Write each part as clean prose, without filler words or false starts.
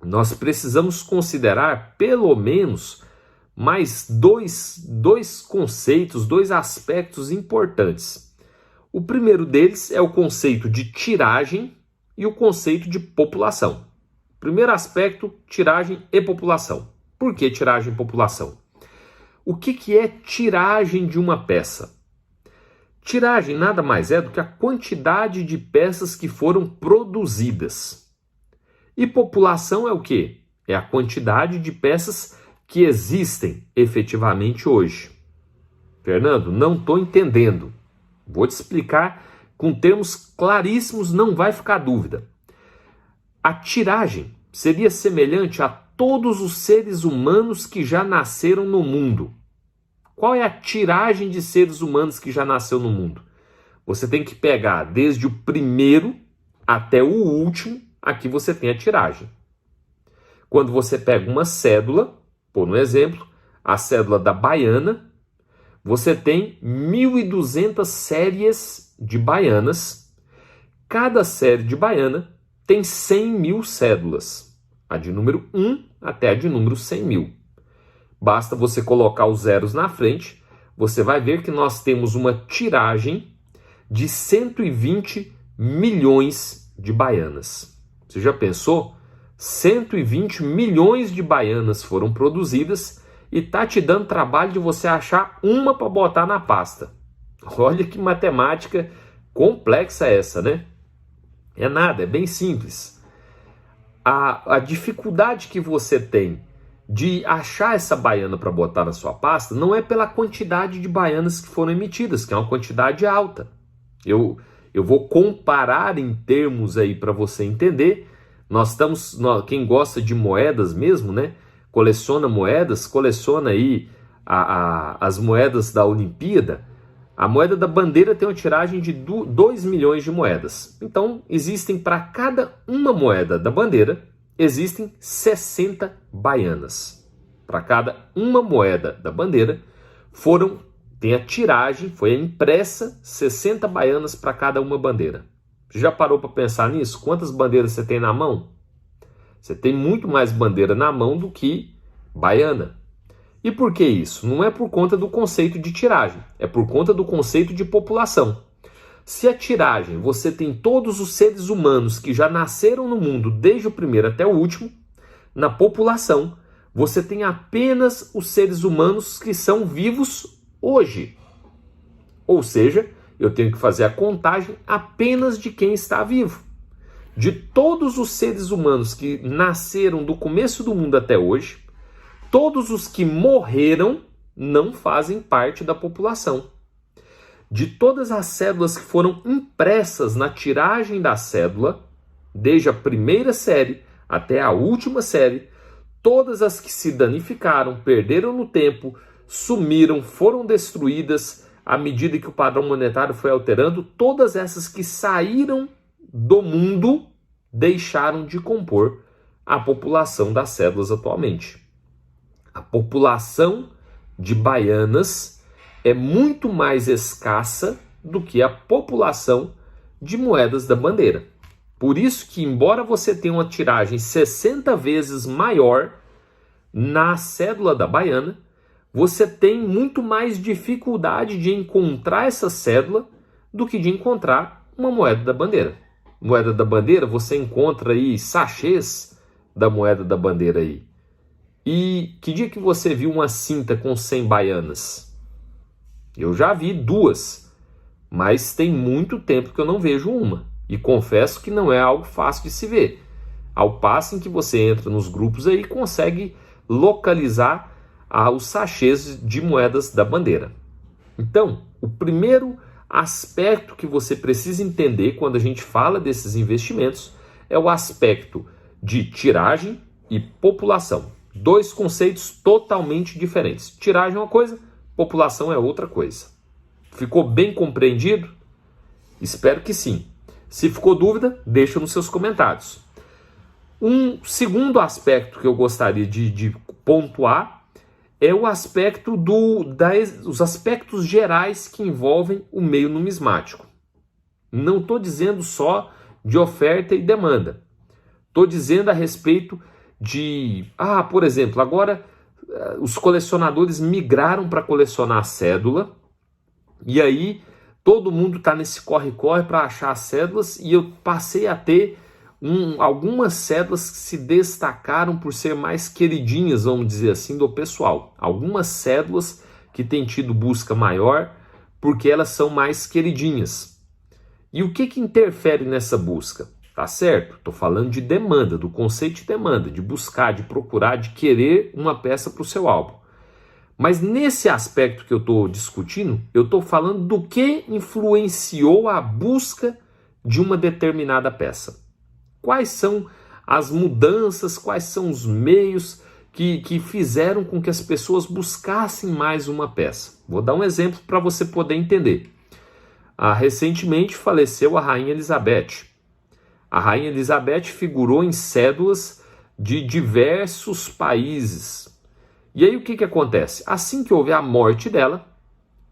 nós precisamos considerar pelo menos mais dois conceitos, dois aspectos importantes. O primeiro deles é o conceito de tiragem e o conceito de população. Primeiro aspecto, tiragem e população. Por que tiragem e população? O que é tiragem de uma peça? Tiragem nada mais é do que a quantidade de peças que foram produzidas. E população é o quê? É a quantidade de peças que existem efetivamente hoje. Fernando, não estou entendendo. Vou te explicar com termos claríssimos, não vai ficar dúvida. A tiragem seria semelhante a todos os seres humanos que já nasceram no mundo. Qual é a tiragem de seres humanos que já nasceu no mundo? Você tem que pegar desde o primeiro até o último, aqui você tem a tiragem. Quando você pega uma cédula, por um exemplo, a cédula da baiana, você tem 1.200 séries de baianas. Cada série de baiana tem 100.000 cédulas, a de número 1 até a de número 100.000. Basta você colocar os zeros na frente, você vai ver que nós temos uma tiragem de 120 milhões de baianas. Você já pensou? 120 milhões de baianas foram produzidas e tá te dando trabalho de você achar uma para botar na pasta. Olha que matemática complexa essa, né? É nada, é bem simples. A dificuldade que você tem de achar essa baiana para botar na sua pasta não é pela quantidade de baianas que foram emitidas, que é uma quantidade alta. Eu vou comparar em termos aí para você entender. Quem gosta de moedas mesmo, né? Coleciona moedas, coleciona aí as moedas da Olimpíada. A moeda da bandeira tem uma tiragem de 2 milhões de moedas. Então, existem para cada uma moeda da bandeira, existem 60 baianas. Para cada uma moeda da bandeira, tem a tiragem, foi impressa 60 baianas para cada uma bandeira. Você já parou para pensar nisso? Quantas bandeiras você tem na mão? Você tem muito mais bandeira na mão do que baiana. E por que isso? Não é por conta do conceito de tiragem, é por conta do conceito de população. Se a tiragem você tem todos os seres humanos que já nasceram no mundo, desde o primeiro até o último, na população você tem apenas os seres humanos que são vivos hoje. Ou seja, eu tenho que fazer a contagem apenas de quem está vivo. De todos os seres humanos que nasceram do começo do mundo até hoje, todos os que morreram não fazem parte da população. De todas as cédulas que foram impressas na tiragem da cédula, desde a primeira série até a última série, todas as que se danificaram, perderam no tempo, sumiram, foram destruídas à medida que o padrão monetário foi alterando, todas essas que saíram do mundo deixaram de compor a população das cédulas atualmente. A população de baianas é muito mais escassa do que a população de moedas da bandeira. Por isso que, embora você tenha uma tiragem 60 vezes maior na cédula da baiana, você tem muito mais dificuldade de encontrar essa cédula do que de encontrar uma moeda da bandeira. Moeda da bandeira, você encontra aí sachês da moeda da bandeira aí. E que dia que você viu uma cinta com 100 baianas? Eu já vi 2, mas tem muito tempo que eu não vejo uma. E confesso que não é algo fácil de se ver. Ao passo em que você entra nos grupos aí e consegue localizar os sachês de moedas da bandeira. Então, o primeiro aspecto que você precisa entender quando a gente fala desses investimentos é o aspecto de tiragem e população. 2 conceitos totalmente diferentes. Tiragem é uma coisa, população é outra coisa. Ficou bem compreendido? Espero que sim. Se ficou dúvida, deixa nos seus comentários. Um segundo aspecto que eu gostaria de pontuar é o aspecto os aspectos gerais que envolvem o meio numismático. Não estou dizendo só de oferta e demanda. Estou dizendo a respeito por exemplo, agora os colecionadores migraram para colecionar a cédula, e aí todo mundo está nesse corre-corre para achar as cédulas, e eu passei a ter algumas cédulas que se destacaram por ser mais queridinhas, vamos dizer assim, do pessoal. Algumas cédulas que têm tido busca maior porque elas são mais queridinhas. E o que interfere nessa busca? Tá certo? Estou falando de demanda, do conceito de demanda, de buscar, de procurar, de querer uma peça para o seu álbum. Mas nesse aspecto que eu estou discutindo, eu estou falando do que influenciou a busca de uma determinada peça. Quais são as mudanças, quais são os meios que fizeram com que as pessoas buscassem mais uma peça? Vou dar um exemplo para você poder entender. Recentemente faleceu a Rainha Elizabeth. A Rainha Elizabeth figurou em cédulas de diversos países. E aí o que acontece? Assim que houve a morte dela,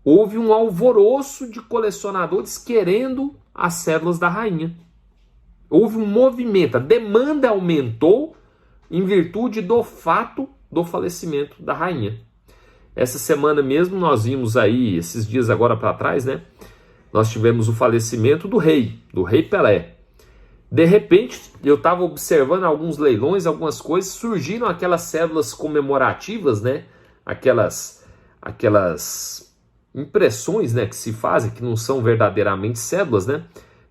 houve um alvoroço de colecionadores querendo as cédulas da rainha. Houve um movimento, a demanda aumentou em virtude do fato do falecimento da rainha. Essa semana mesmo nós vimos aí, esses dias agora para trás, né? Nós tivemos o falecimento do rei Pelé. De repente, eu estava observando alguns leilões, algumas coisas, surgiram aquelas cédulas comemorativas, né? Aquelas impressões, né, que se fazem, que não são verdadeiramente cédulas, né?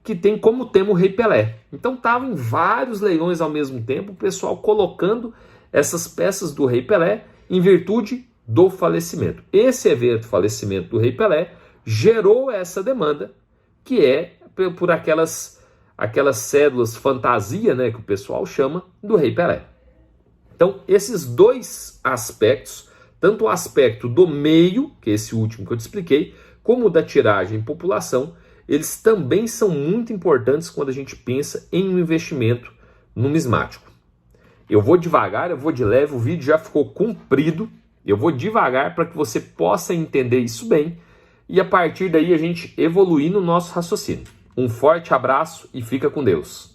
Que tem como tema o Rei Pelé. Então estavam em vários leilões ao mesmo tempo, o pessoal colocando essas peças do Rei Pelé em virtude do falecimento. Esse evento, falecimento do Rei Pelé, gerou essa demanda, que é por aquelas cédulas fantasia, né, que o pessoal chama, do Rei Pelé. Então, esses dois aspectos, tanto o aspecto do meio, que é esse último que eu te expliquei, como o da tiragem e população, eles também são muito importantes quando a gente pensa em um investimento numismático. Eu vou devagar, eu vou de leve, o vídeo já ficou comprido, eu vou devagar para que você possa entender isso bem e a partir daí a gente evoluir no nosso raciocínio. Um forte abraço e fica com Deus.